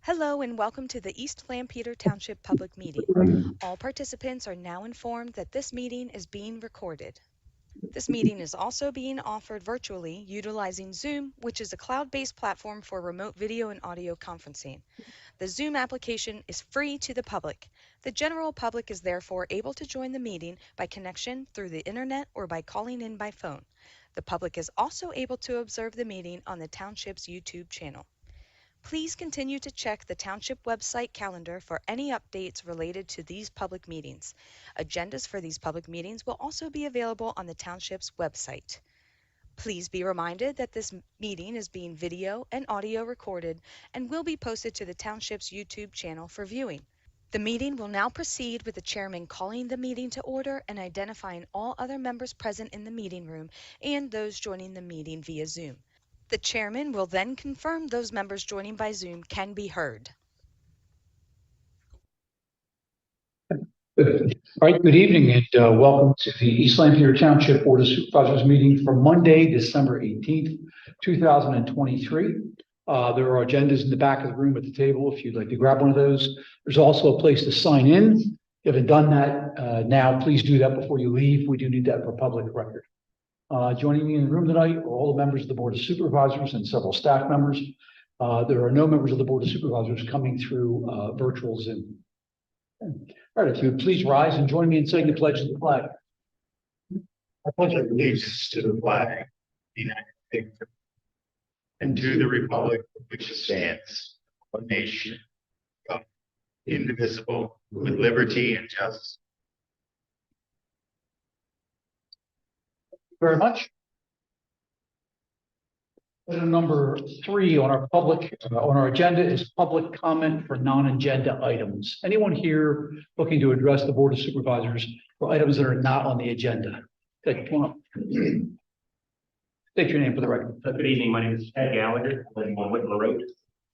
Hello and welcome to the East Lampeter Township Public Meeting. All participants are now informed that this meeting is being recorded. This meeting is also being offered virtually utilizing Zoom, which is a cloud-based platform for remote video and audio conferencing. The Zoom application is free to the public. The general public is therefore able to join the meeting by connection through the internet or by calling in by phone. The public is also able to observe the meeting on the Township's YouTube channel. Please continue to check the Township website calendar for any updates related to these public meetings. Agendas for these public meetings will also be available on the Township's website. Please be reminded that this meeting is being video and audio recorded and will be posted to the Township's YouTube channel for viewing. The meeting will now proceed with the chairman calling the meeting to order and identifying all other members present in the meeting room and those joining the meeting via Zoom. The chairman will then confirm those members joining by Zoom can be heard. All right, good evening and welcome to the East Lampeter Township Board of Supervisors meeting for Monday, December 18th, 2023. There are agendas in the back of the room at the table if you'd like to grab one of those. There's also a place to sign in. If you haven't done that now, please do that before you leave. We do need that for public record. Joining me in the room tonight are all the members of the Board of Supervisors and several staff members. There are no members of the Board of Supervisors coming through virtual Zoom. All right, if you would please rise and join me in saying the pledge to the flag. I pledge allegiance to the flag of the United States and to the republic for which it stands, one nation, indivisible, with liberty and justice. Very much. Item number 3 on our agenda is public comment for non-agenda items. Anyone here looking to address the Board of Supervisors for items that are not on the agenda? Okay, come on up. State your name for the record. Good evening. My name is Ted Gallagher, living on Whitman Road.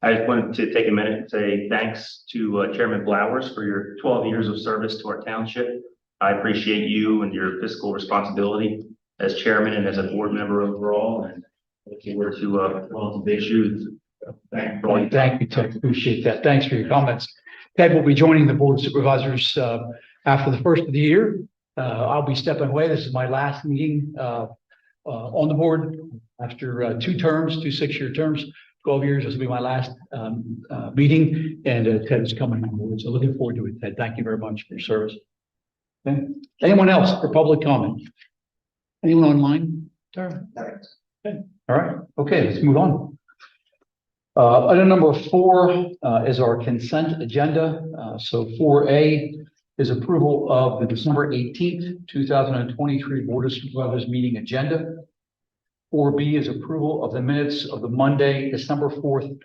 I just wanted to take a minute and say thanks to Chairman Blowers for your 12 years of service to our township. I appreciate you and your fiscal responsibility as chairman and as a board member overall. And if you were to well, big shoes. Thank you. Thank you, Ted. Appreciate that. Thanks for your comments. Ted will be joining the Board of Supervisors after the first of the year. I'll be stepping away. This is my last meeting on the board after 2 terms, 2 6-year terms. 12 years. This will be my last meeting, and Ted is coming on board. So looking forward to it, Ted. Thank you very much for your service. Okay. Anyone else for public comment? Anyone online? Okay. All right. Okay, let's move on. Item number 4 is our consent agenda. So 4A is approval of the December 18th, 2023 Board of Supervisors meeting agenda. 4B is approval of the minutes of the Monday, December 4th,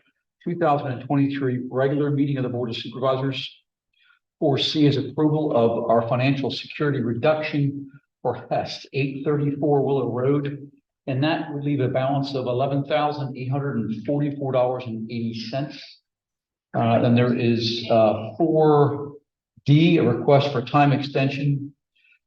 2023 regular meeting of the Board of Supervisors. 4C is approval of our financial security reduction for HEST, 834 Willow Road. And that would leave a balance of $11,844.80. Then there is 4D, a request for time extension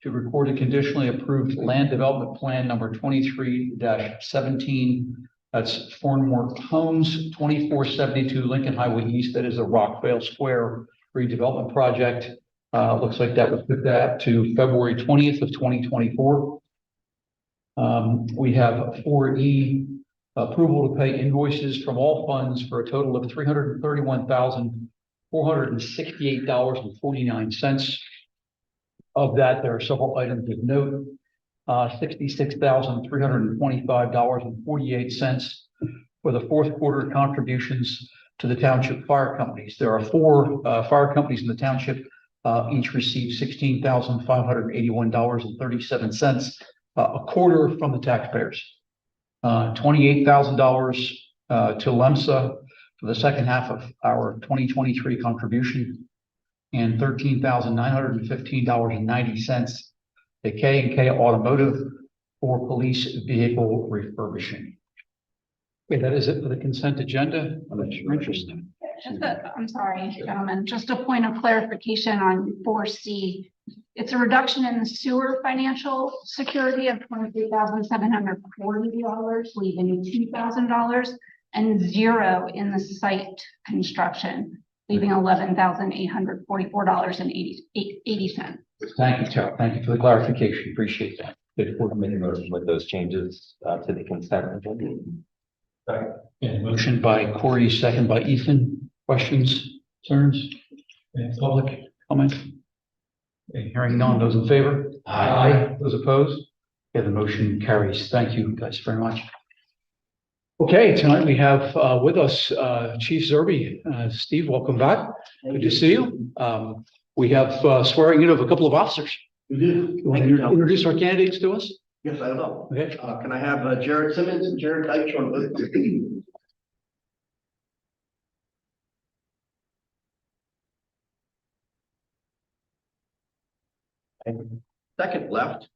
to record a conditionally approved land development plan number 23-17. That's Thornmore Homes, 2472 Lincoln Highway East. That is a Rockvale Square redevelopment project. Looks like that would put that to February 20th of 2024. We have 4E, approval to pay invoices from all funds for a total of $331,468.49. Of that, there are several items of note. $66,325.48 for the fourth quarter contributions to the township fire companies. There are 4 fire companies in the township. Each received $16,581.37, a quarter from the taxpayers. $28,000 to LEMSA for the second half of our 2023 contribution, and $13,915.90 to K&K Automotive for police vehicle refurbishing. Okay, that is it for the consent agenda. Unless you're interested. I'm sorry, gentlemen, just a point of clarification on 4C. It's a reduction in the sewer financial security of $23,740, leaving $2,000 and 0 in the site construction, leaving $11,844.80. Thank you, Tara. Thank you for the clarification. Appreciate that. Good work. Make a motion with those changes to the consent agenda. Yeah, motion by Corey, second by Ethan. Questions, concerns? Any public comment? Okay, hearing none. Those in favor? Aye. Those opposed? Yeah, the motion carries. Thank you guys very much. Okay, tonight we have with us Chief Zerby. Steve, welcome back. Good to see you. We have swearing in of a couple of officers. We do. You want to introduce our candidates to us? Yes, I will. Okay. Can I have Jared Simmons and Jared Deitch on both? Second left,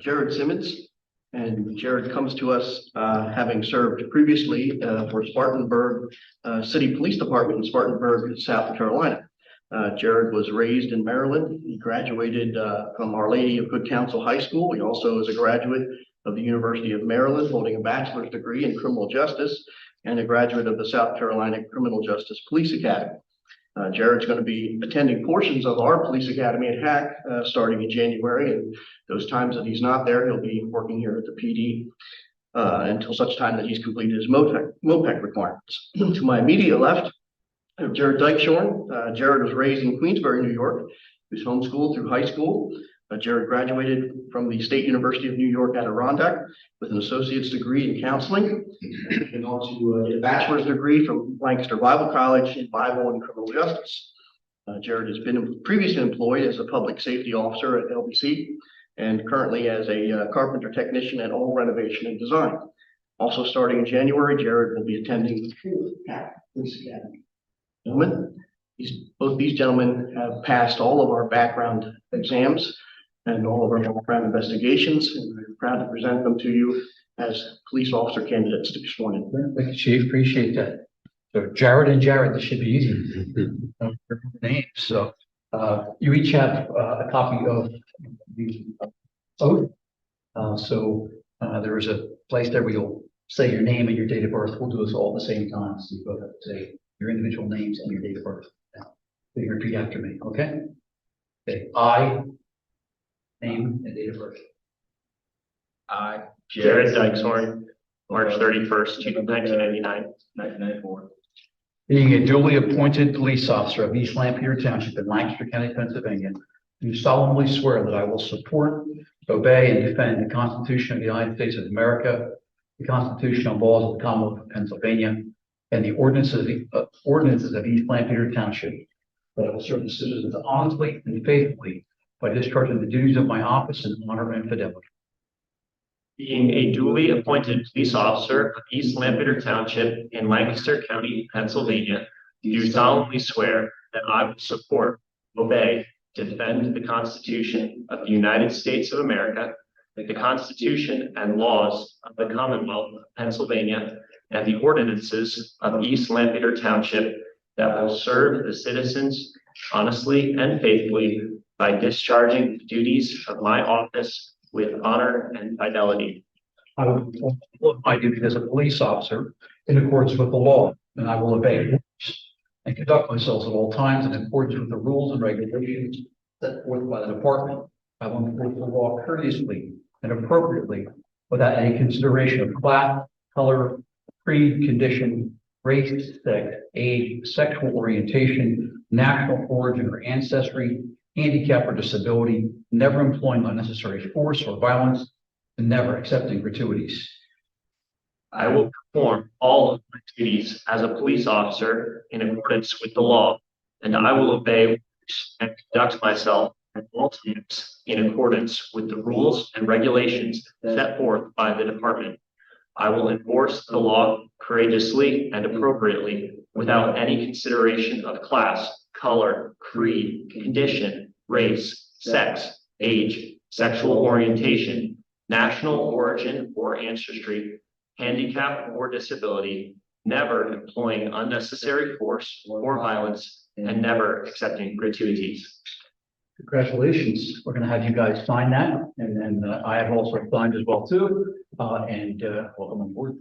Jared Simmons. And Jared comes to us having served previously for Spartanburg City Police Department in Spartanburg, South Carolina. Jared was raised in Maryland. He graduated from Our Lady of Good Counsel High School. He also is a graduate of the University of Maryland, holding a bachelor's degree in criminal justice and a graduate of the South Carolina Criminal Justice Police Academy. Jared's going to be attending portions of our police academy at HAC starting in January, and those times that he's not there, he'll be working here at the PD until such time that he's completed his MOPEC requirements. To my immediate left, Jared Dykeshorn. Jared was raised in Queensbury, New York. He was homeschooled through high school. Jared graduated from the State University of New York Adirondack with an associate's degree in counseling and also a bachelor's degree from Lancaster Bible College in Bible and criminal justice. Jared has been previously employed as a public safety officer at LBC and currently as a carpenter technician at All Renovation and Design. Also starting in January, Jared will be attending the Police Academy. Gentlemen, both these gentlemen have passed all of our background exams and all of our background investigations, and we're proud to present them to you as police officer candidates to be sworn in. Thank you, Chief. Appreciate that. So Jared and Jared, this should be easy. Names. So you each have a copy of the oath. There is a place there where you'll say your name and your date of birth. We'll do this all at the same time. So you both have to say your individual names and your date of birth. Now, you repeat after me, okay? Okay. I, name and date of birth. I, Jared Dykeshorn, March 31st, 1994. Being a duly appointed police officer of East Lampeter Township in Lancaster County, Pennsylvania, do solemnly swear that I will support, obey, and defend the Constitution of the United States of America, the constitutional laws of the Commonwealth of Pennsylvania, and the ordinances of East Lampeter Township, that I will serve the citizens honestly and faithfully by discharging the duties of my office in honor and fidelity. Being a duly appointed police officer of East Lampeter Township in Lancaster County, Pennsylvania, do solemnly swear that I will support, obey, defend the Constitution of the United States of America, the Constitution and laws of the Commonwealth of Pennsylvania, and the ordinances of East Lampeter Township, that will serve the citizens honestly and faithfully by discharging the duties of my office with honor and fidelity. I will fulfill my duty as a police officer in accordance with the law, and I will obey orders and conduct myself at all times in accordance with the rules and regulations set forth by the department. I will enforce the law courteously and appropriately without any consideration of class, color, creed, condition, race, sex, age, sexual orientation, national origin or ancestry, handicap or disability, never employing unnecessary force or violence, and never accepting gratuities. I will perform all of my duties as a police officer in accordance with the law, and I will obey orders and conduct myself at all times in accordance with the rules and regulations set forth by the department. I will enforce the law courageously and appropriately without any consideration of class, color, creed, condition, race, sex, age, sexual orientation, national origin or ancestry, handicap or disability, never employing unnecessary force or violence, and never accepting gratuities. Congratulations. We're going to have you guys sign that. And then I have also signed as well too. Welcome on board.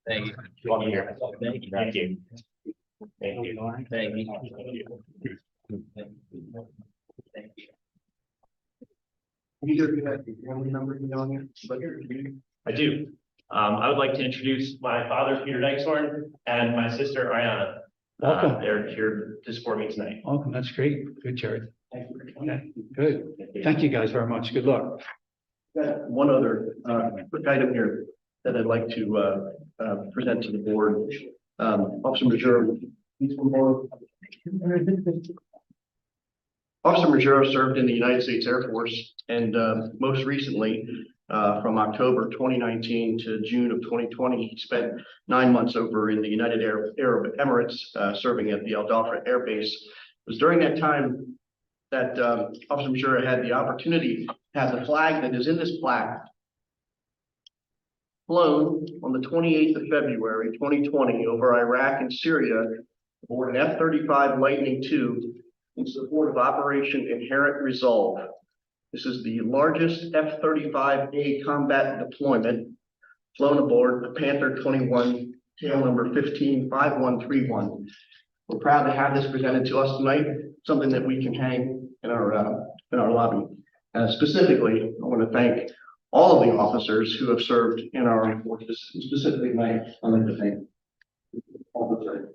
Thank you. Thank you. Thank you. Thank you. Thank you. Either of you have the family number on here? But here, I do. I would like to introduce my father, Peter Dykeshorn, and my sister, Ariana. Welcome. They're here to support me tonight. Welcome. That's great. Good, Jared. Thank you. Okay, good. Thank you guys very much. Good luck. Got one other quick item here that I'd like to present to the board. Officer Major, please come forward. Officer Major served in the United States Air Force, and most recently, from October 2019 to June of 2020, he spent 9 months over in the United Arab Emirates, serving at the Al Dhafra Air Base. It was during that time that Officer Major had the opportunity to have the flag that is in this plaque flown on the 28th of February 2020 over Iraq and Syria aboard an F-35 Lightning II in support of Operation Inherent Resolve. This is the largest F-35A combat deployment flown aboard the Panther 21, tail number 155131. We're proud to have this presented to us tonight, something that we can hang in our lobby. Specifically, I want to thank all of the officers who have served in our armed forces. Specifically, I'd like to thank Officer.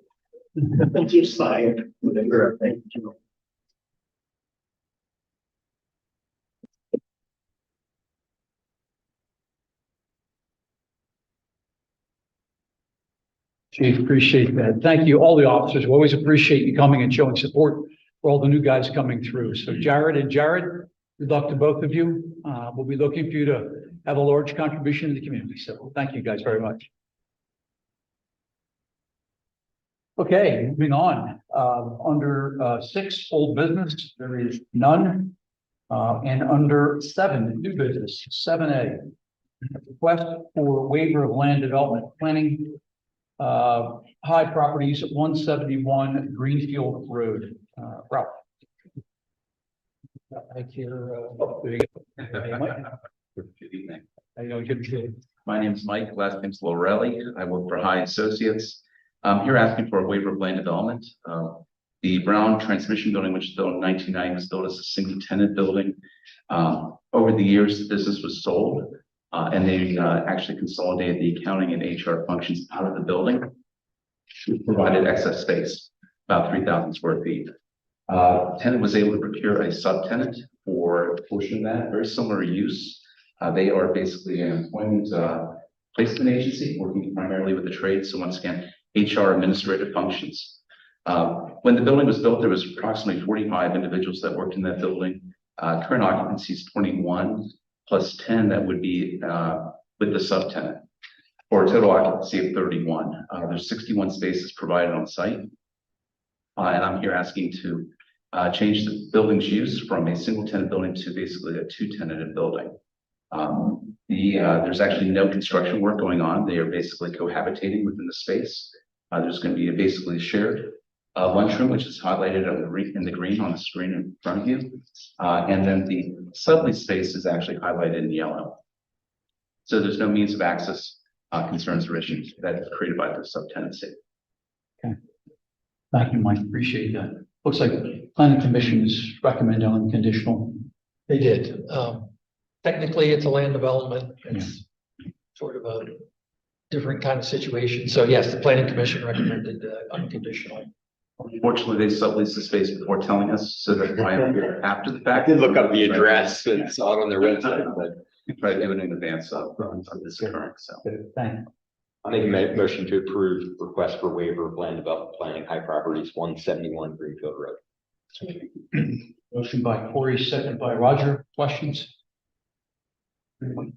Thank you, Sire. Thank you. Chief, appreciate that. Thank you, all the officers. We always appreciate you coming and showing support for all the new guys coming through. So Jared, good luck to both of you. We'll be looking for you to have a large contribution to the community. So thank you guys very much. Okay, moving on. Under 6, old business, there is none. And under 7, new business, 7A, request for waiver of land development planning. High properties at 171 Greenfield Road. Ralph. Thank you. Good evening. I know you. My name is Mike, last name's Lorelli. I work for High Associates. You're asking for a waiver of land development. The Brown Transmission Building, which was built in 1990, was built as a single tenant building. Over the years, the business was sold. And they actually consolidated the accounting and HR functions out of the building. We provided excess space, about 3,000 square feet. Tenant was able to procure a subtenant for a portion of that, very similar use. They are basically an employment placement agency working primarily with the trades. So once again, HR administrative functions. When the building was built, there was approximately 45 individuals that worked in that building. Current occupancy is 21. Plus 10 that would be with the subtenant, for a total occupancy of 31. There's 61 spaces provided on site. And I'm here asking to change the building's use from a single tenant building to basically a 2-tenanted building. There's actually no construction work going on. They are basically cohabitating within the space. There's going to be basically a shared lunchroom, which is highlighted in the green on the screen in front of you. And then the sublease space is actually highlighted in yellow. So there's no means of access concerns or issues that is created by the subtenancy. Okay. Thank you, Mike. Appreciate that. Looks like the planning commission is recommending unconditional. They did. Technically, it's a land development. It's sort of a different kind of situation. So yes, the planning commission recommended unconditional. Unfortunately, they subleased the space before telling us, so that I am here after the I fact. did look up the address and saw it on their website, but Try to do it in advance of this occurring, so. Thank you. I'll make a motion to approve request for waiver of land development planning, high properties, 171 Greenfield Road. Motion by Corey, second by Roger. Questions? Okay,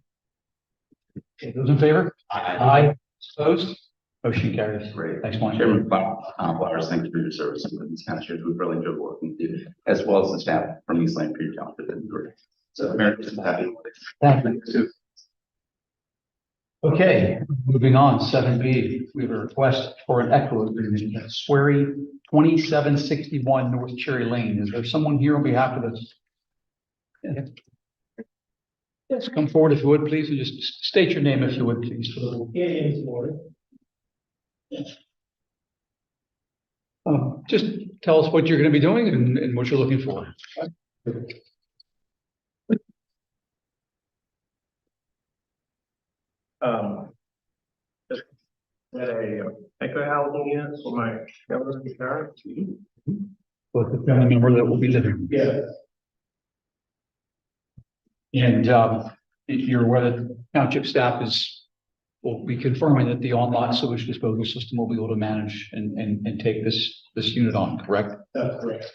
those in favor? Aye. Opposed? Motion carries. Great. Thanks, Mike. Chairman Flowers, thank you for your service in these kind of shows. We've really enjoyed working with you, as well as the staff from East Land Creek Township. It's been great. So, Merry Christmas, happy holidays. Thank you. Okay, moving on, 7B, we have a request for an ECHO agreement at Swery 2761 North Cherry Lane. Is there someone here on behalf of this? Yes, come forward if you would, please, and just state your name if you would, please. Just tell us what you're going to be doing and what you're looking for. Just had a echo housing unit for my elderly parents. With the family member that will be living. Yeah. And you're aware that the township staff will be confirming that the on-lot sewage disposal system will be able to manage and take this unit on, correct? That's correct.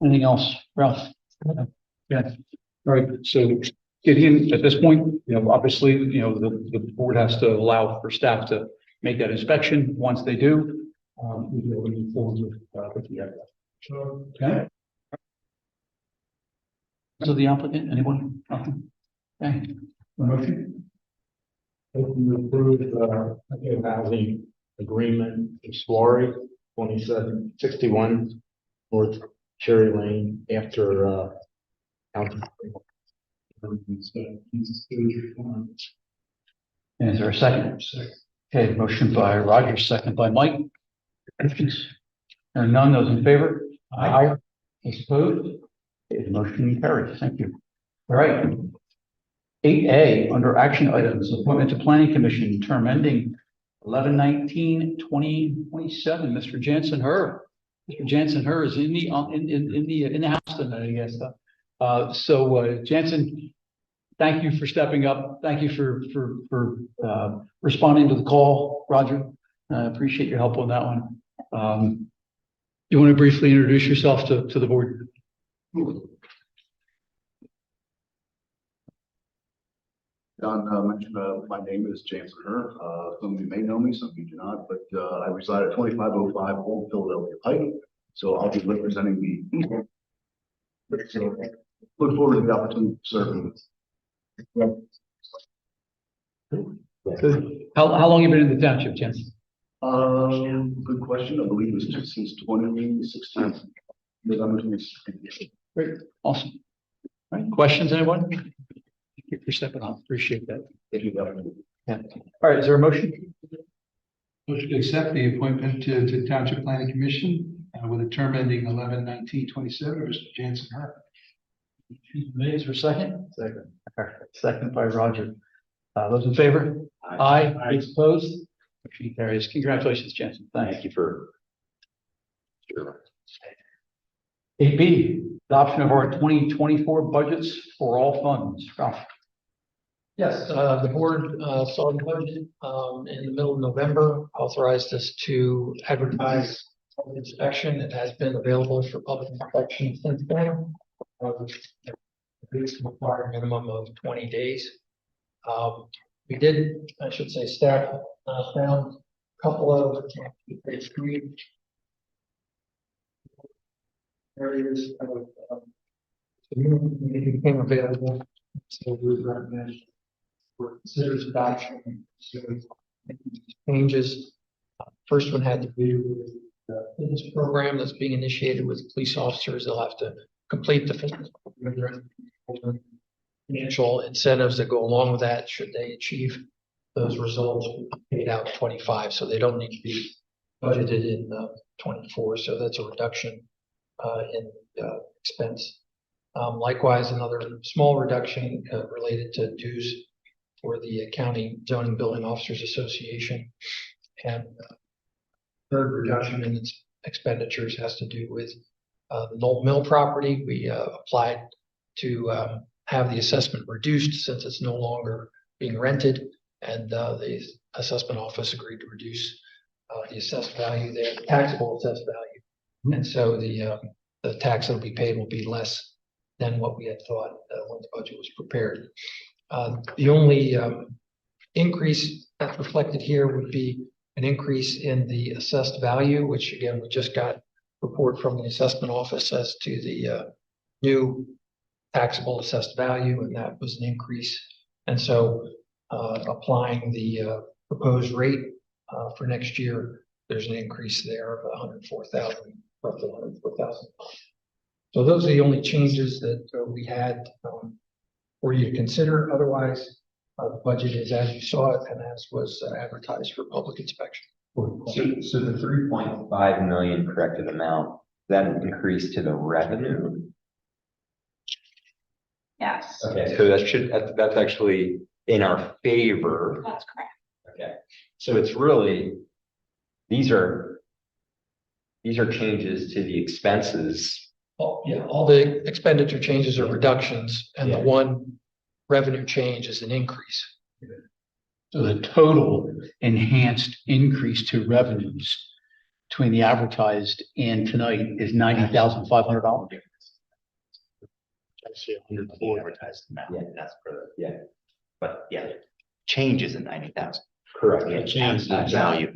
Anything else, Ralph? Yeah. All right, so Gideon, at this point, obviously, the board has to allow for staff to make that inspection. Once they do, we'll be able to move forward with the area. Okay. So the applicant, anyone? Nothing? Okay. Motion? Motion to approve, echo housing agreement with Swari, 2761 North Cherry Lane after, county. Is there a second? Okay, motion by Roger, second by Mike. Questions? There are none, those in favor? Aye. Those opposed? Okay, the motion carries. Thank you. All right. 8A, under action items, appointment to planning commission, term ending 11/19/2027. Mr. Jansen Herr. Mr. Jansen Herr is in the house tonight, I guess. So Jansen, thank you for stepping up. Thank you for responding to the call, Roger. Appreciate your help on that one. You want to briefly introduce yourself to the board? Don mentioned my name is James Herr. Some of you may know me, some of you do not, but I reside at 2505 Old Philadelphia Pike. So I'll be representing the. So look forward to the opportunity to serve. Good. How long have you been in the township, Jansen? Good question. I believe it's just since 2016. November 2016. Great, awesome. All right, questions, anyone? Thank you for stepping on. Appreciate that. Thank you, Governor. Yeah. All right, is there a motion? Motion to accept the appointment to Township Planning Commission with a term ending 11/19/27. Mr. Jansen Herr. Is there a second? Second. Okay, second by Roger. Those in favor? Aye. Those opposed? Motion carries. Congratulations, Jansen. Thank you for. Sure. 8B, adoption of our 2024 budgets for all funds. Ralph. Yes, the board saw the budget in the middle of November, authorized us to advertise public inspection. It has been available for public inspection since then. It's required a minimum of 20 days. We did, I should say, staff found a couple of areas of became available. So we recommend for considers adoption. So changes. First one had to do with the fitness program that's being initiated with police officers. They'll have to complete the fitness program. Financial incentives that go along with that, should they achieve those results, paid out 25, so they don't need to be budgeted in 24. So that's a reduction in expense. Likewise, another small reduction related to dues for the County Zoning Building Officers Association, and third reduction in its expenditures has to do with the Knoll Mill property. We applied to have the assessment reduced since it's no longer being rented, and the assessment office agreed to reduce the assessed value there, the taxable assessed value, and so the tax that will be paid will be less than what we had thought when the budget was prepared. The only increase that's reflected here would be an increase in the assessed value, which again, we just got a report from the assessment office as to the new taxable assessed value, and that was an increase. And so applying the proposed rate for next year, there's an increase there of 104,000, roughly 104,000. So those are the only changes that we had for you to consider. Otherwise, The budget is as you saw it and as was advertised for public inspection. So the 3.5 million corrected amount, that increased to the revenue. Yes, Okay, so that's actually in our favor. that's correct. Okay, so it's really, these are changes to the expenses. All the expenditure changes are reductions, and the Yeah. one revenue change is an increase. So the total enhanced increase to revenues between the advertised and tonight is $90,500. Actually, 104 advertised amount. Yeah. That's for Yeah, but yeah, changes in 90,000. correct. Yeah, change the value.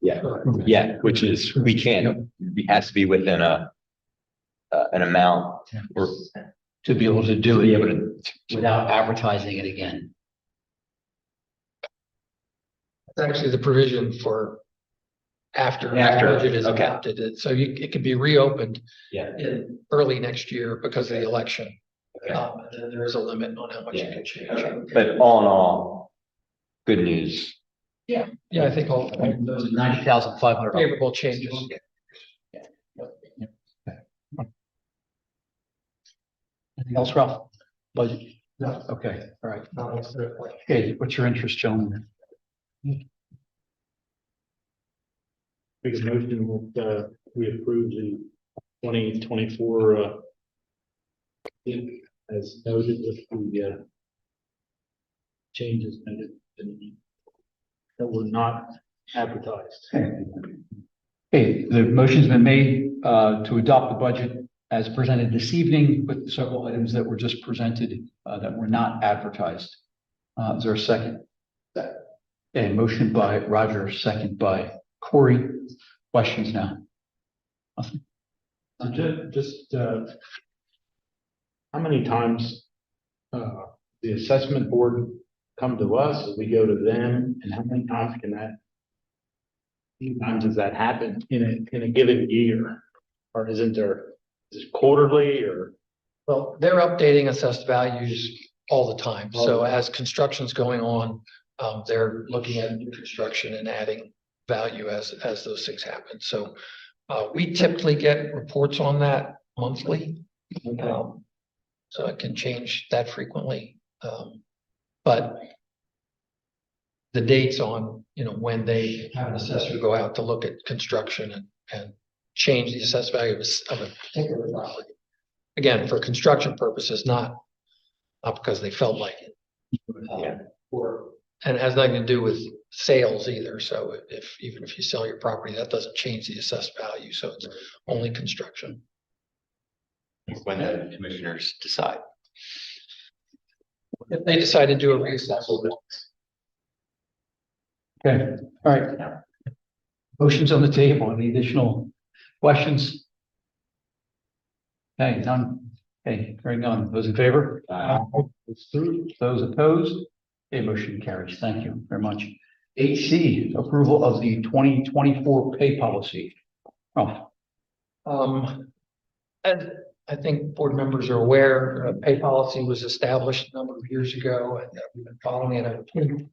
Yeah, yeah, which is, it has to be within an amount or To be able to do to be it able to. without advertising it again. It's actually the provision for after the After, budget is okay. adopted. So it could be reopened Yeah. in early next year because of the election. Okay. And then there is a limit on how much you Yeah. can change. Okay. But all in all, good news. Yeah, I think all Those $90,500. favorable changes. Anything else, Ralph? Budget? No. Okay, all right. No, that's the point. Okay, what's your interest, gentlemen? Make a motion that we approve the 2024 as noted with the changes that were not advertised. Okay, the motion's been made to adopt the budget as presented this evening with several items that were just presented that were not advertised. Is there a second? Okay, motion by Roger, second by Corey. Questions now? Just how many times the assessment board come to us, we go to them, and how many times can that? How many times does that happen in a given year? Or isn't there, is it quarterly or? Well, they're updating assessed values all the time. So as construction's going on, they're looking at new construction and adding value as those things happen. So we typically get reports on that monthly. So it can change that frequently. But the dates on, when they have an assessor go out to look at construction and change the assessed value of a particular property. Again, for construction purposes, not because they felt like it. And it has nothing to do with sales either. So even if you sell your property, that doesn't change the assessed value. So it's only construction. When the commissioners decide. If they decide to do a reassessment. Okay, all right. Motion's on the table. Any additional questions? Okay, none. Okay, hearing none. Those in favor? Those opposed? Okay, motion carries. Thank you very much. 8C, approval of the 2024 pay policy. Oh, And I think board members are aware, pay policy was established a number of years ago, and we've been following it ever since.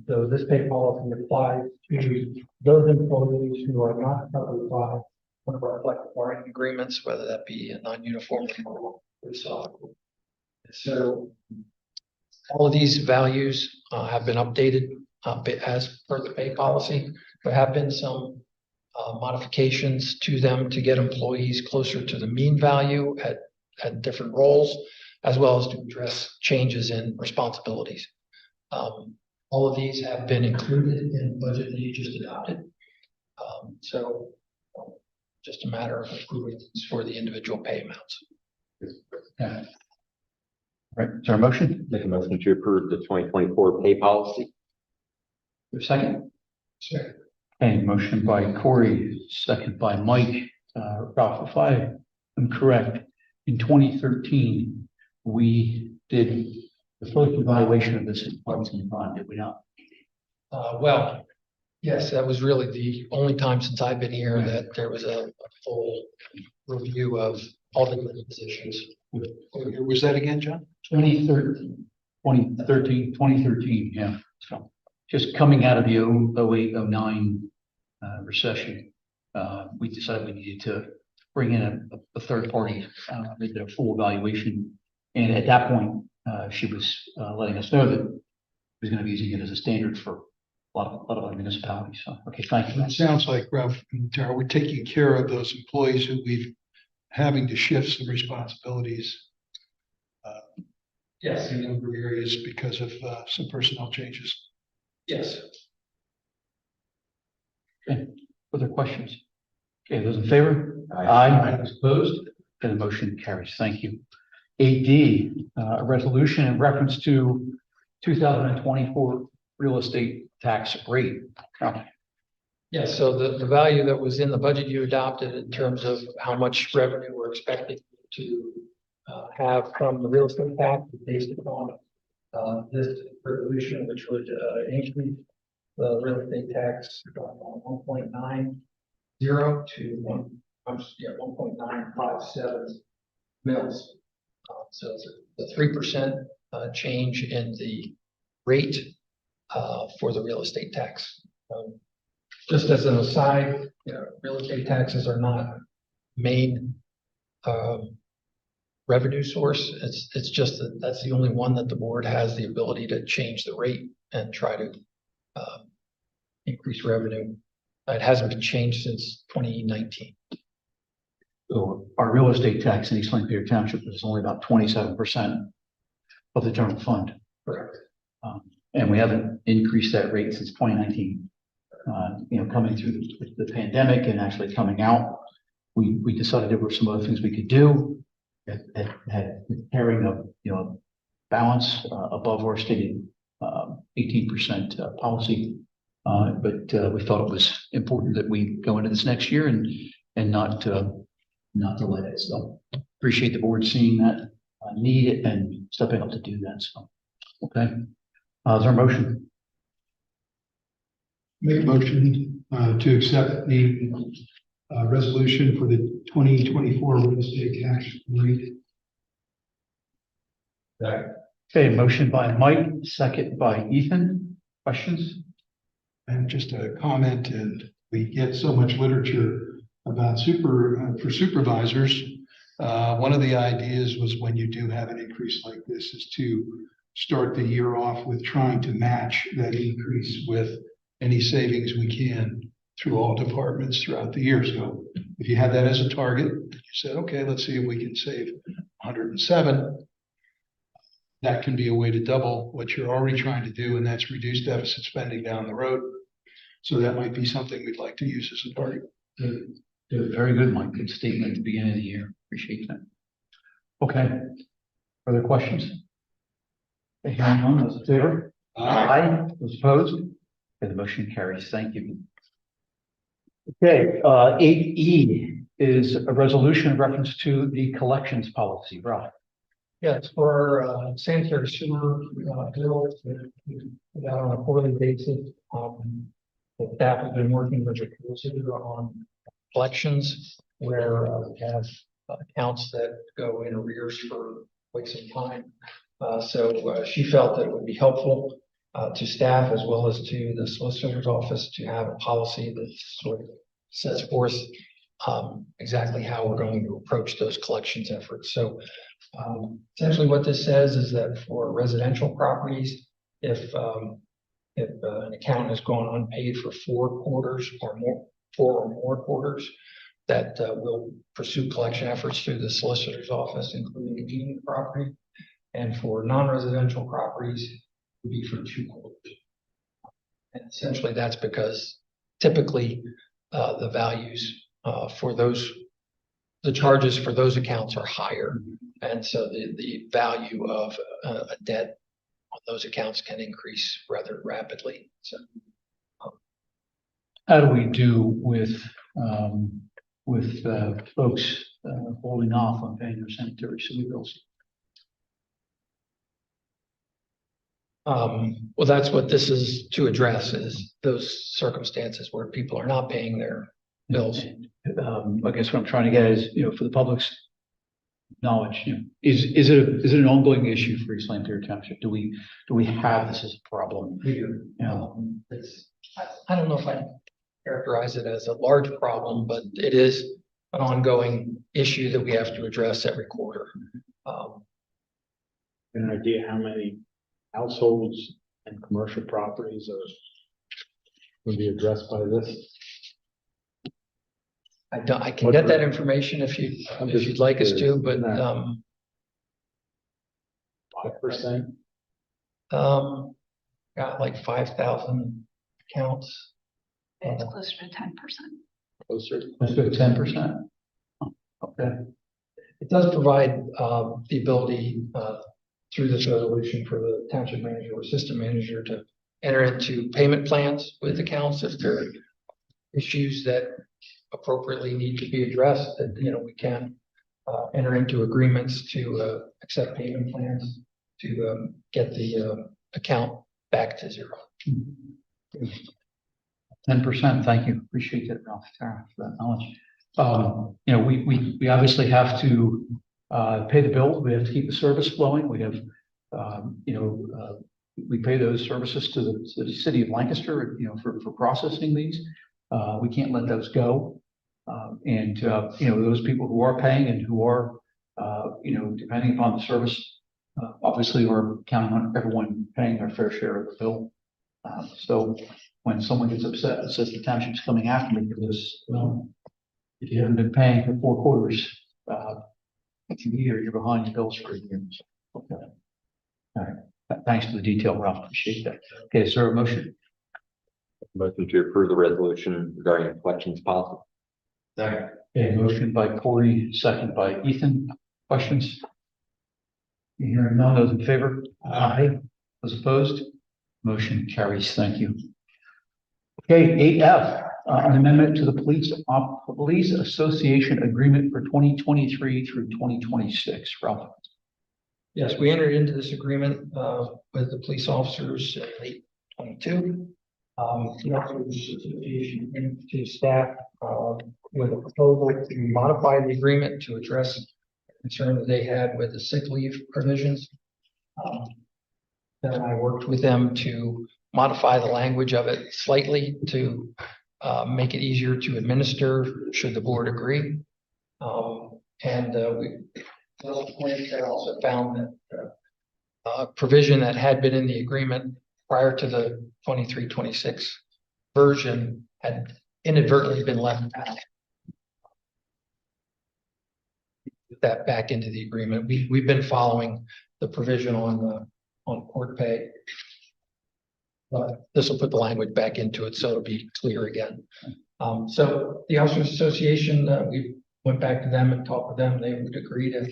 So this pay policy applies to those employees who are not covered by one of our collective bargaining agreements, whether that be a non-uniform or so. All of these values have been updated as per the pay policy. There have been some modifications to them to get employees closer to the mean value at different roles, as well as to address changes in responsibilities. All of these have been included in the budget that you just adopted. So just a matter of approving these for the individual pay amounts. yeah. All right, is there a motion? Make a motion to approve the 2024 pay policy. Your second? Sure. Okay, motion by Corey, second by Mike. Ralph, if I am correct, in 2013, we did the first evaluation of this in Parkinson Pond, did we not? Well, yes, that was really the only time since I've been here that there was a full review of all the different positions. What year was that again, John? 2013. 2013, yeah. So just coming out of the 08, 09 recession, we decided we needed to bring in a third party, they did a full evaluation. And at that point, she was letting us know that it was going to be using it as a standard for a lot of other municipalities. So, okay, thank you. It sounds like, Ralph and Tara, we're taking care of those employees who we've having to shift some responsibilities. Yes. In a number of areas because of some personnel changes. Yes. Okay, further questions? Okay, those in favor? Aye. Those opposed? Okay, the motion carries. Thank you. 8D, a resolution in reference to 2024 real estate tax rate. Yes, so the value that was in the budget you adopted in terms of how much revenue we're expecting to have from the real estate tax is based upon this resolution, which would increase the real estate tax from 1.90 to 1.957 mils. So it's a 3% change in the rate for the real estate tax. Just as an aside, real estate taxes are not main revenue source. It's just that that's the only one that the board has the ability to change the rate and try to increase revenue. It hasn't been changed since 2019. So our real estate tax in East Lamphere Township is only about 27% of the general fund. Correct. And we haven't increased that rate since 2019. Coming through the pandemic and actually coming out, we decided there were some other things we could do that had carrying a balance above our stated 18% policy. But we thought it was important that we go into this next year and not delay it. So appreciate the board seeing that need and stepping up to do that. So, okay. Is there a motion? Make a motion to accept the resolution for the 2024 real estate tax rate. Okay, motion by Mike, second by Ethan. Questions? And just a comment, and we get so much literature about for supervisors. One of the ideas was when you do have an increase like this is to start the year off with trying to match that increase with any savings we can through all departments throughout the year. So if you have that as a target, you said, okay, let's see if we can save 107. That can be a way to double what you're already trying to do, and that's reduce deficit spending down the road. So that might be something we'd like to use as a target. Very good, Mike. Good statement at the beginning of the year. Appreciate that. Okay. Further questions? Okay, hearing none, those in favor? Aye. Those opposed? Okay, the motion carries. Thank you. Okay, 8E is a resolution in reference to the collections policy. Rob. Yes, for our sanitary sewer bills that on a quarterly basis. The staff has been working with the solicitor on collections where we have accounts that go in arrears for quite some time. So she felt that it would be helpful to staff as well as to the solicitor's office to have a policy that sort of sets forth exactly how we're going to approach those collections efforts. So essentially what this says is that for residential properties, if an account has gone unpaid for 4 quarters or more quarters, that we'll pursue collection efforts through the solicitor's office, including the property. And for non-residential properties, it would be for 2 quarters. And essentially that's because typically the values for the charges for those accounts are higher. And so the value of a debt on those accounts can increase rather rapidly. So, how do we do with folks holding off on paying their sanitary sewer bills? Well, that's what this is to address, is those circumstances where people are not paying their bills. I guess what I'm trying to get is, for the public's knowledge, is it an ongoing issue for East Lampeter Township? Do we have this as a problem? We do. Yeah. I don't know if I characterize it as a large problem, but it is an ongoing issue that we have to address every quarter. An idea how many households and commercial properties are will be addressed by this? I can get that information if you'd like us to, but 5%? got like 5,000 accounts. It's closer to 10%. Closer. Let's go 10%. Okay. It does provide the ability through this resolution for the township manager or assistant manager to enter into payment plans with accounts if there are issues that appropriately need to be addressed, that, we can enter into agreements to accept payment plans to get the account back to zero. 10%. Thank you. Appreciate that, Ralph, for that knowledge. We obviously have to pay the bills. We have to keep the service flowing. We have, we pay those services to the city of Lancaster, for processing these. We can't let those go. Those people who are paying and who are, depending upon the service, obviously we're counting on everyone paying their fair share of the bill. So when someone gets upset and says the township's coming after me for this, if you haven't been paying for 4 quarters, it's a year, you're behind your bills for a year. Okay. All right. Thanks for the detail, Ralph. Appreciate that. Okay, is there a motion? Motion to approve the resolution regarding collections policy. Okay, motion by Corey, second by Ethan. Questions? Hearing none, those in favor? Aye. Those opposed? Motion carries. Thank you. Okay, 8F, an amendment to the Police Association Agreement for 2023 through 2026. Ralph. Yes, we entered into this agreement with the police officers in late 22. The Officers Association came to staff with a proposal to modify the agreement to address the concern that they had with the sick leave provisions. Then I worked with them to modify the language of it slightly to make it easier to administer should the board agree. We also found that a provision that had been in the agreement prior to the 23-26 version had inadvertently been left out. Put that back into the agreement. We've been following the provision on court pay. This will put the language back into it, so it'll be clear again. So the Officers Association, we went back to them and talked with them. They would agree to.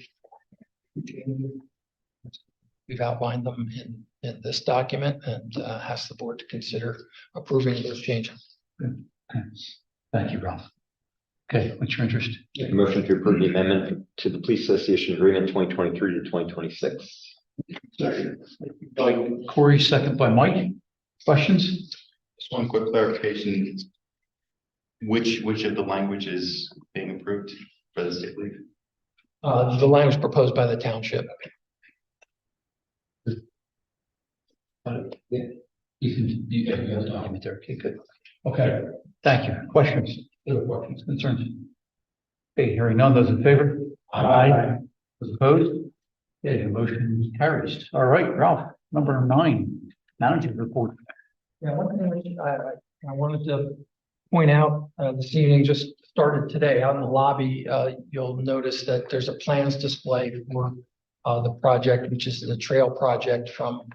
We've outlined them in this document and asked the board to consider approving those changes. Good. Thank you, Ralph. Okay, what's your interest? Motion to approve the amendment to the Police Association Agreement 2023 to 2026. By Corey, second by Mike. Questions? Just one quick clarification. Which of the language is being approved for the sick leave? The language proposed by the township. You have the document there. Okay, good. Okay, thank you. Questions? Other questions, concerns? Okay, hearing none. Those in favor? Aye. Those opposed? Okay, the motion carries. All right, Ralph, number 9, manager's report. Yeah, one thing I wanted to point out this evening, just started today out in the lobby. You'll notice that there's a plans display for the project, which is the trail project from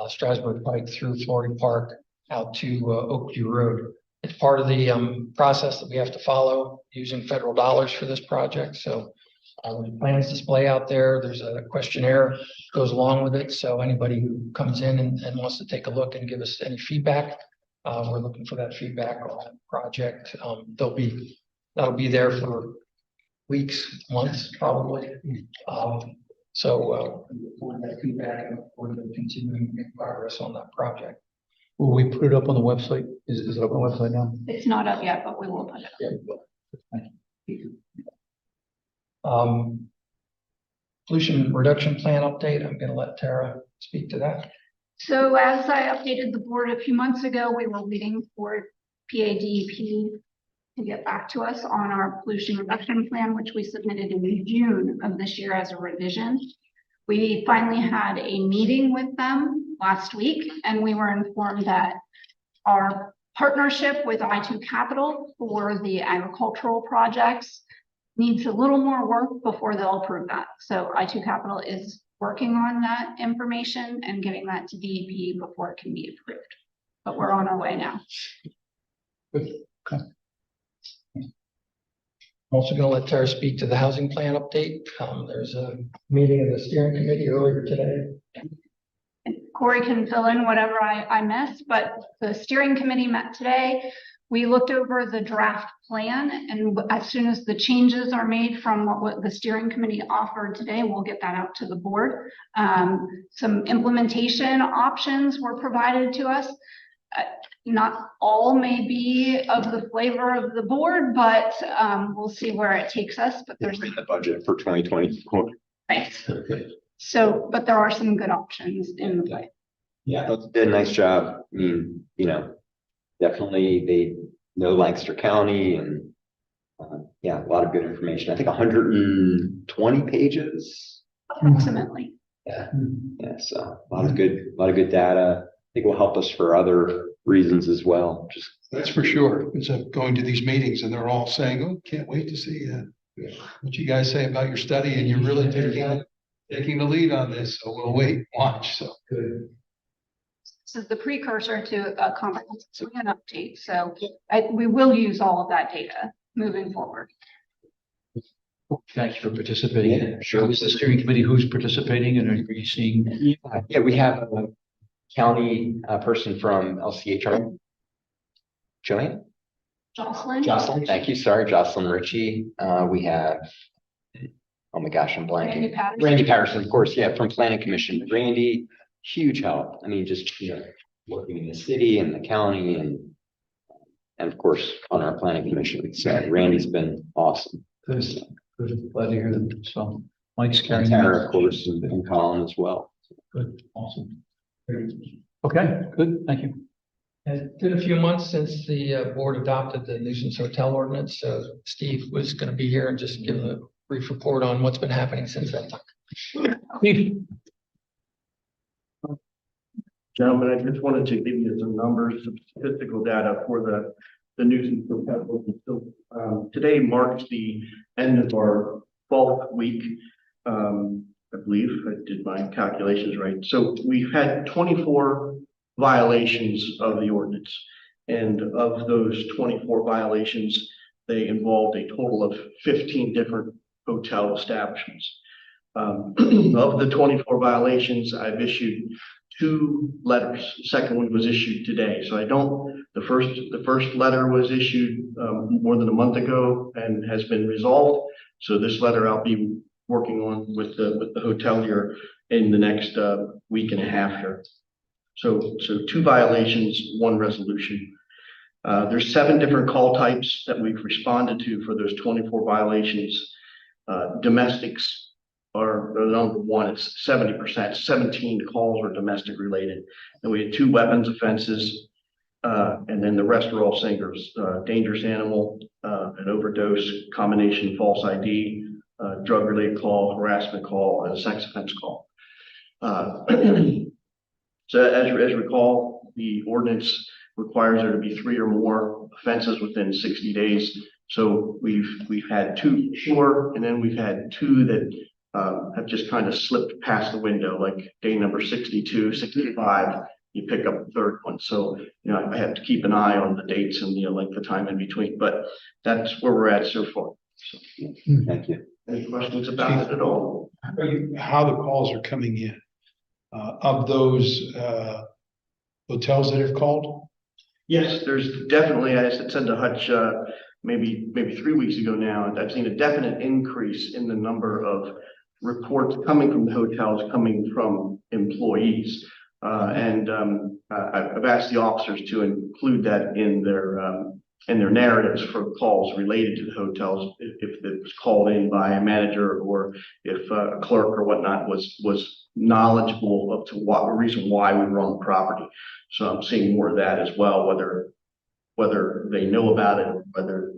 Strasburg Pike through Florida Park out to Oakview Road. It's part of the process that we have to follow using federal dollars for this project. So there's a plans display out there. There's a questionnaire goes along with it. So anybody who comes in and wants to take a look and give us any feedback, we're looking for that feedback on the project. That'll be there for weeks, months, probably. So that feedback and we're going to continue to make progress on that project. Will we put it up on the website? Is it up on the website now? It's not up yet, but we will put it up. Yeah, we will. Thank you. pollution reduction plan update. I'm gonna let Tara speak to that. So as I updated the board a few months ago, we were waiting for PADP to get back to us on our pollution reduction plan, which we submitted in June of this year as a revision. We finally had a meeting with them last week, and we were informed that our partnership with I2 Capital for the agricultural projects needs a little more work before they'll approve that. So I2 Capital is working on that information and getting that to DEP before it can be approved. But we're on our way now. Okay. I'm also going to let Tara speak to the housing plan update. There's a meeting of the steering committee earlier today. And Corey can fill in whatever I missed, but the steering committee met today. We looked over the draft plan, and as soon as the changes are made from what the steering committee offered today, we'll get that out to the board. Some implementation options were provided to us. Not all may be of the flavor of the board, but we'll see where it takes us. But there's in the budget for 2024. right. So, but there are some good options in the play. Yeah, they did a nice job. I mean, you know, definitely they know Lancaster County and yeah, a lot of good information. I think 120 pages. Approximately. Yeah, yeah. So a lot of good data. I think will help us for other reasons as well. Just That's for sure. It's going to these meetings and they're all saying, oh, can't wait to see what you guys say about your study, and you're really taking the lead on this. So we'll wait, watch. So good. This is the precursor to a comprehensive plan update. So we will use all of that data moving forward. Thanks for participating. Yeah, sure. Is the steering committee who's participating, and are you seeing? Yeah, we have a county person from LCHR. Joanne? Jocelyn, Thank you. Sorry, Jocelyn Ritchie. We have, oh my gosh, I'm blanking. Randy Patterson, of course. Yeah, from Planning Commission. Randy, huge help. I mean, just, you know, working in the city and the county and of course on our Planning Commission. So Randy's been awesome. Good. Good. Glad to hear that. So Mike's carrying Tara, of course, and Colin as well. Good. Awesome. Okay, good. Thank you. It's been a few months since the board adopted the nuisance hotel ordinance. So Steve was going to be here and just give a brief report on what's been happening since that time. Steve. Gentlemen, I just wanted to give you some numbers, some statistical data for the nuisance hotel. So today marks the end of our 12th week. I believe I did my calculations right. So we've had 24 violations of the ordinance. And of those 24 violations, they involved a total of 15 different hotel establishments. Of the 24 violations, I've issued 2 letters. The second one was issued today. So the first letter was issued more than a month ago and has been resolved. So this letter I'll be working on with the hotel here in the next week and a half here. So 2 violations, 1 resolution. There's 7 different call types that we've responded to for those 24 violations. Domestics are the number 1. It's 70%. 17 calls are domestic related. And we had 2 weapons offenses. And then the rest are all singers, dangerous animal, an overdose, combination false ID, drug related call, harassment call, and a sex offense call. So as you recall, the ordinance requires there to be 3 or more offenses within 60 days. So we've had 2 sure, and then we've had 2 that have just kind of slipped past the window, like day number 62, 65, you pick up the 3rd one. So, you know, I have to keep an eye on the dates and the length of time in between, but that's where we're at so far. So, Thank you. any questions about it at all? How the calls are coming in, of those, hotels that have called? Yes, there's definitely, as I said to Hutch, maybe 3 weeks ago now, I've seen a definite increase in the number of reports coming from the hotels, coming from employees. And I've asked the officers to include that in their and their narratives for calls related to the hotels, if it was called in by a manager or if a clerk or whatnot was knowledgeable of to what the reason why we were on the property. So I'm seeing more of that as well, whether they know about it, or whether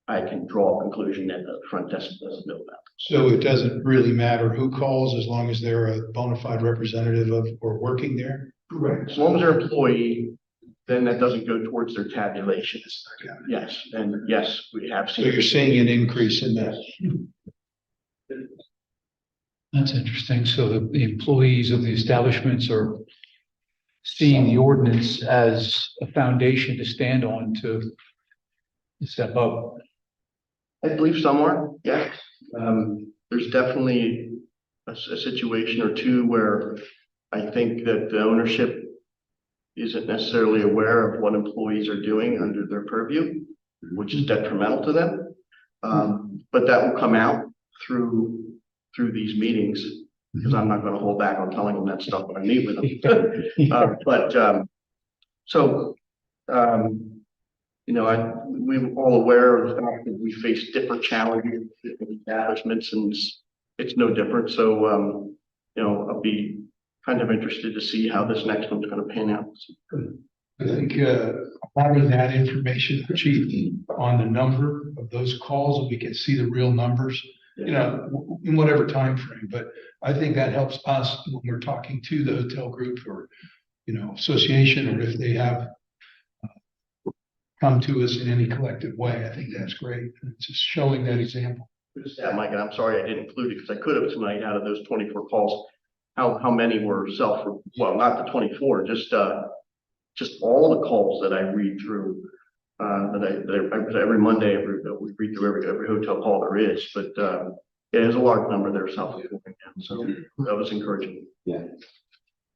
I can draw a conclusion that the front desk doesn't know about it. So it doesn't really matter who calls as long as they're a bona fide representative of or working there? Correct. As long as they're an employee, then that doesn't go towards their tabulations. Yes, and yes, we have So seen. you're seeing an increase in that. That's interesting. So the employees of the establishments are seeing the ordinance as a foundation to stand on to step up. I believe some are, yes. There's definitely a situation or two where I think that the ownership isn't necessarily aware of what employees are doing under their purview, which is detrimental to them. But that will come out through these meetings, because I'm not going to hold back on telling them that stuff when I meet with them. We're all aware of the fact that we face different challenges, different establishments, and it's no different. So, I'll be kind of interested to see how this next one's going to pan out. I think having that information, Chief, on the number of those calls, and we can see the real numbers, in whatever time frame. But I think that helps us when we're talking to the hotel group or, association, or if they have come to us in any collective way. I think that's great. It's just showing that example. Yeah, Mike, and I'm sorry I didn't include it because I could have tonight. Out of those 24 calls, how many were not the 24, just all the calls that I read through, that every Monday, we read through every hotel call there is, but there's a large number there self-reporting now, so that was encouraging. Yeah.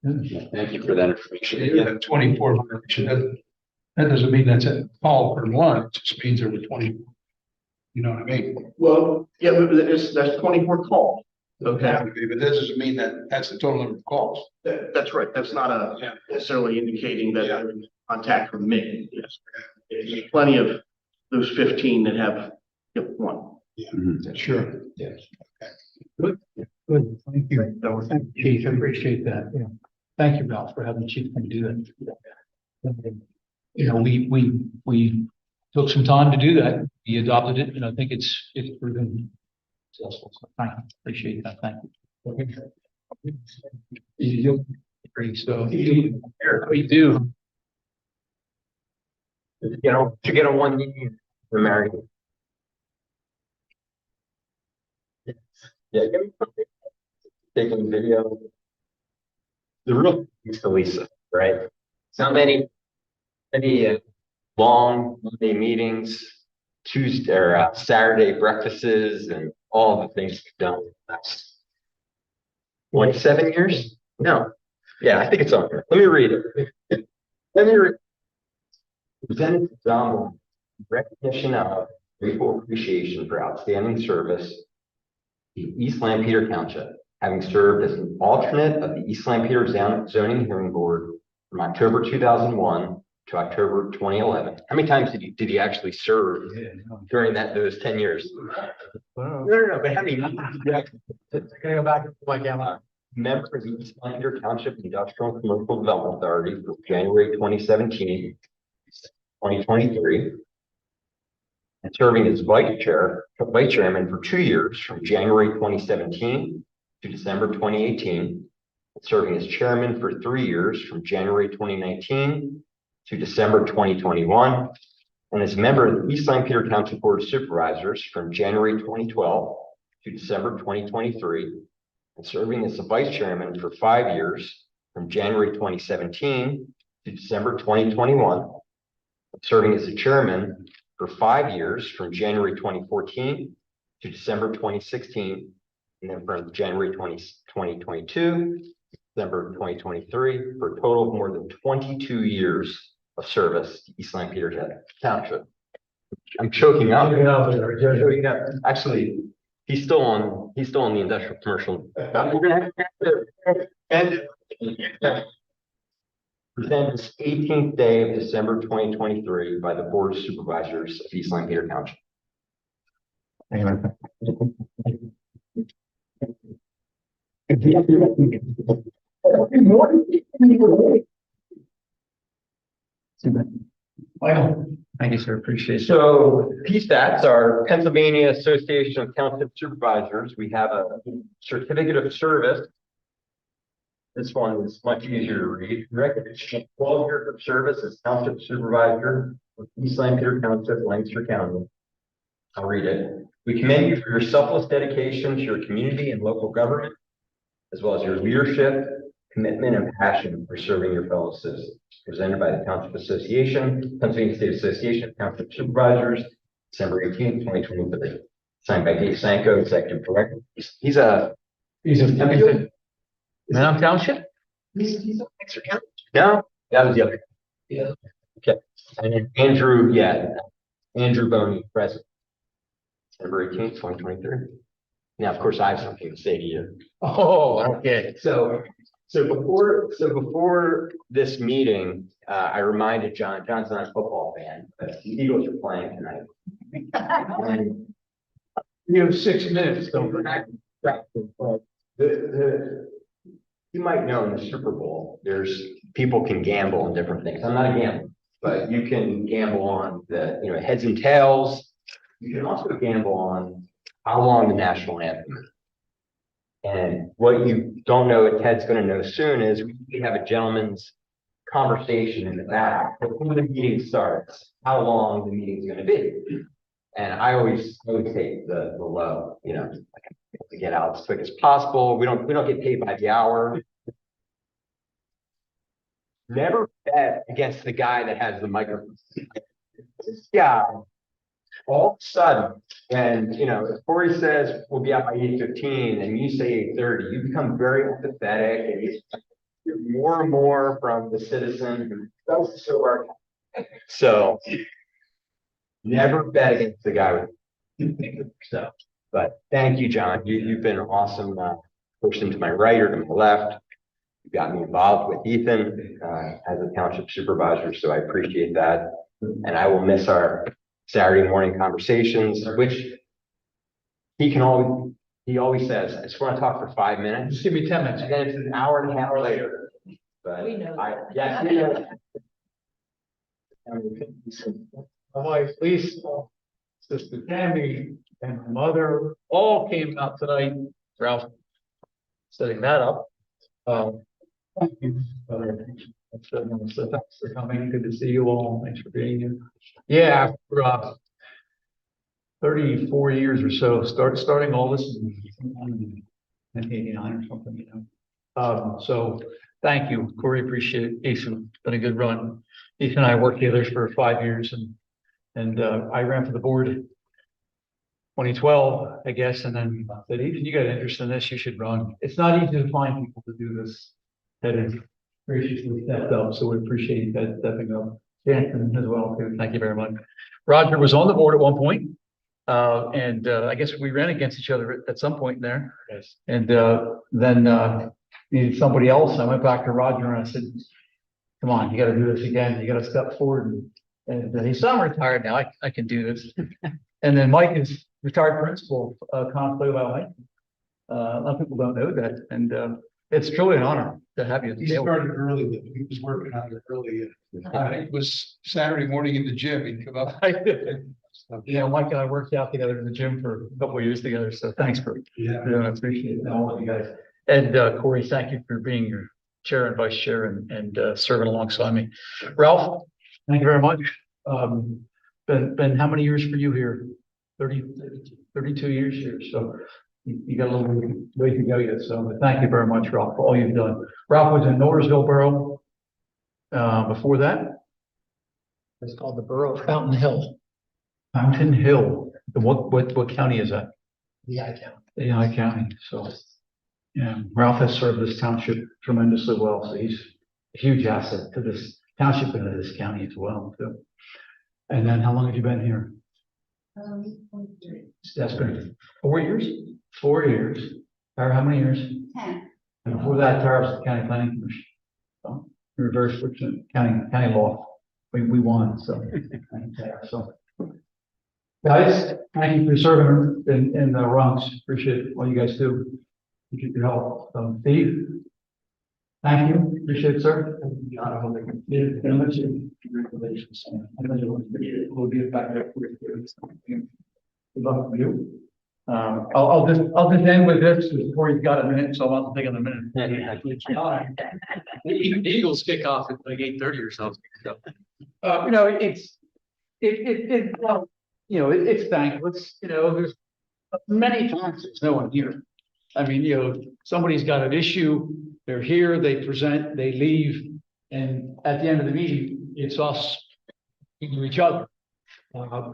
Thank you for that information. Yeah, 24 violation. That doesn't mean that's a call per one. It just means there were 20. You know what I mean? Well, yeah, but that's 24 calls. Okay. But that doesn't mean that that's the total number of calls. That's right. That's not necessarily indicating that they're in contact from me. Yes. There's plenty of those 15 that have one. Yeah, sure. Yes. Okay. Good. Thank you. Thank you, Chief. I appreciate that. Yeah. Thank you, Ralph, for having the chief come do that. We took some time to do that. We adopted it, and I think it's proven successful. So thank you. Appreciate that. Thank you. So we do. To get a 1 year American. Yeah, give me something. Taking video. The real is to Lisa, right? So many long Monday meetings, Tuesday or Saturday breakfasts, and all the things we've done. That's 7 years? No. Yeah, I think it's on here. Let me read it. Presented to Donald, recognition of grateful appreciation for outstanding service to East Lampeter Township, having served as an alternate of the East Lampeter Zoning Hearing Board from October 2001 to October 2011. How many times did you actually serve during those 10 years? No, but how many? Can I go back to my camera? Member of the East Lampeter Township Industrial and Commercial Development Authority from January 2017 to 2023. And serving as vice chairman for 2 years from January 2017 to December 2018. And serving as chairman for 3 years from January 2019 to December 2021. And as member of the East Lampeter Township Board of Supervisors from January 2012 to December 2023. And serving as the vice chairman for 5 years from January 2017 to December 2021. Serving as the chairman for 5 years from January 2014 to December 2016, and then from January 2022, December 2023, for a total of more than 22 years of service to East Lampeter Township. I'm choking up. Actually, he's still on the industrial commercial. We're gonna have to end it. Present this 18th day of December 2023 by the Board of Supervisors of East Lampeter Township. Well, thank you, sir. Appreciate it. So PSATs are Pennsylvania Association of Township Supervisors. We have a certificate of service. This one is much easier to read. Recognition of 12 years of service as Township Supervisor of East Lampeter Township, Lancaster County. I'll read it. We commend you for your selfless dedication to your community and local government, as well as your leadership, commitment, and passion for serving your fellow citizens. Presented by the Township Association, Pennsylvania State Association of Township Supervisors, December 18th, 2023. Signed by Dave Sanko, Executive Director. He's a Mount Township? He's a Lancaster County. No, that was the other. Yeah. Okay. And then Andrew Boney, President. December 18th, 2023. Now, of course, I have something to say to you. Oh, okay. So before this meeting, I reminded John's not a football fan, but the Eagles are playing tonight. And You have 6 minutes, don't you might know in the Super Bowl, people can gamble on different things. I'm not a gambler, but you can gamble on the heads and tails. You can also gamble on how long the national anthem is. And what you don't know, Ted's going to know soon, is we have a gentleman's conversation in the back before the meeting starts, how long the meeting's going to be. And I always take the low, to get out as quick as possible. We don't get paid by the hour. Never bet against the guy that has the microphone. This guy, all of a sudden, and if Corey says we'll be out by 8:15 and you say 8:30, you become very empathetic and you hear more and more from the citizens. So never bet against the guy with so. But thank you, John. You've been an awesome person to my right or to my left. You got me involved with Ethan as a township supervisor, so I appreciate that. And I will miss our Saturday morning conversations, which he always says, I just want to talk for 5 minutes. Just give me 10 minutes. And then it's an hour and a half later. But we know. My wife, Lisa, Sister Tammy, and my mother all came out tonight. Ralph setting that up. Thank you. So thanks for coming. Good to see you all. Thanks for being here. Yeah, after 34 years or so, starting all this in 1989 or something, so thank you, Corey. Appreciate it. Ethan, been a good run. Ethan and I worked together for 5 years, and I ran for the board 2012, I guess, and then said, Ethan, you got an interest in this, you should run. It's not easy to find people to do this that has graciously stepped up, so we appreciate that stepping up. Jansen as well, too. Thank you very much. Roger was on the board at one point, and I guess we ran against each other at some point in there. Yes. And then needed somebody else. I went back to Roger and I said, come on, you got to do this again. You got to step forward. And he said, I'm retired now. I can do this. And then Mike is retired principal, Constable High. A lot of people don't know that. And it's truly an honor to have you. He started early, though. He was working on it early. It was Saturday morning in the gym. He'd come up. Mike and I worked out together in the gym for a couple of years together. So thanks for doing it. I appreciate it. All of you guys. And Corey, thank you for being your chair and vice chair and serving alongside me. Ralph, thank you very much. Been how many years for you here? 32 years here. So you got a little way to go yet. So thank you very much, Ralph, for all you've done. Ralph was in Noorsville Borough. Before that, It's called the Borough of Fountain Hill. Fountain Hill. What county is that? Lehigh County. Lehigh County. So, yeah, Ralph has served this township tremendously well. So he's a huge asset to this township and to this county as well, too. And then how long have you been here? That's been 4 years? 4 years. Tara, how many years? 10. And before that, Tara was the County Planning Commission. So We were very fortunate, county law, we won, so. So. Guys, thank you for serving in the ranks, appreciate all you guys do. Appreciate your help, Steve. Thank you, appreciate it, sir. Congratulations. We'll get back there. Good luck with you. I'll just end with this before you've got a minute, so I'll take another minute. The Eagles kick off at like 8:30 or something. So, you know, it's thankless, there's many times there's no one here. I mean, somebody's got an issue, they're here, they present, they leave, and at the end of the meeting, it's us to each other.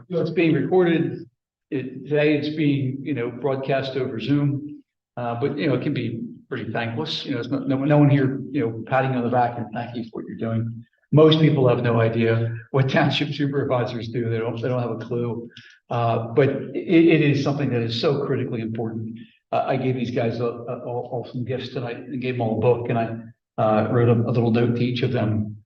It's being recorded. Today it's being, broadcast over Zoom, but it can be pretty thankless. There's no one here, patting you on the back and thank you for what you're doing. Most people have no idea what township supervisors do. They don't have a clue. But it is something that is so critically important. I gave these guys all some gifts tonight and gave them all a book, and I wrote a little note to each of them.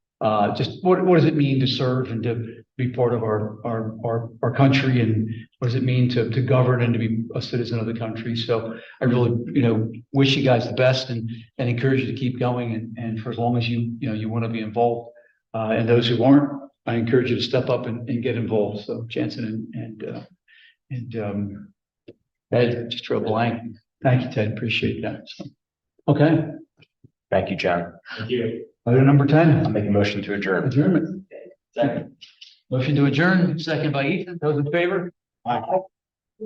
Just what does it mean to serve and to be part of our country, and what does it mean to govern and to be a citizen of the country? So I really, wish you guys the best and encourage you to keep going. And for as long as you want to be involved, and those who aren't, I encourage you to step up and get involved. So Jansen and Ed just drew a blank. Thank you, Ted. Appreciate that. So, okay. Thank you, John. Thank you. Item number 10. I'll make a motion to adjourn. Adjournment. Second. Motion to adjourn, second by Ethan. Those in favor? Aye.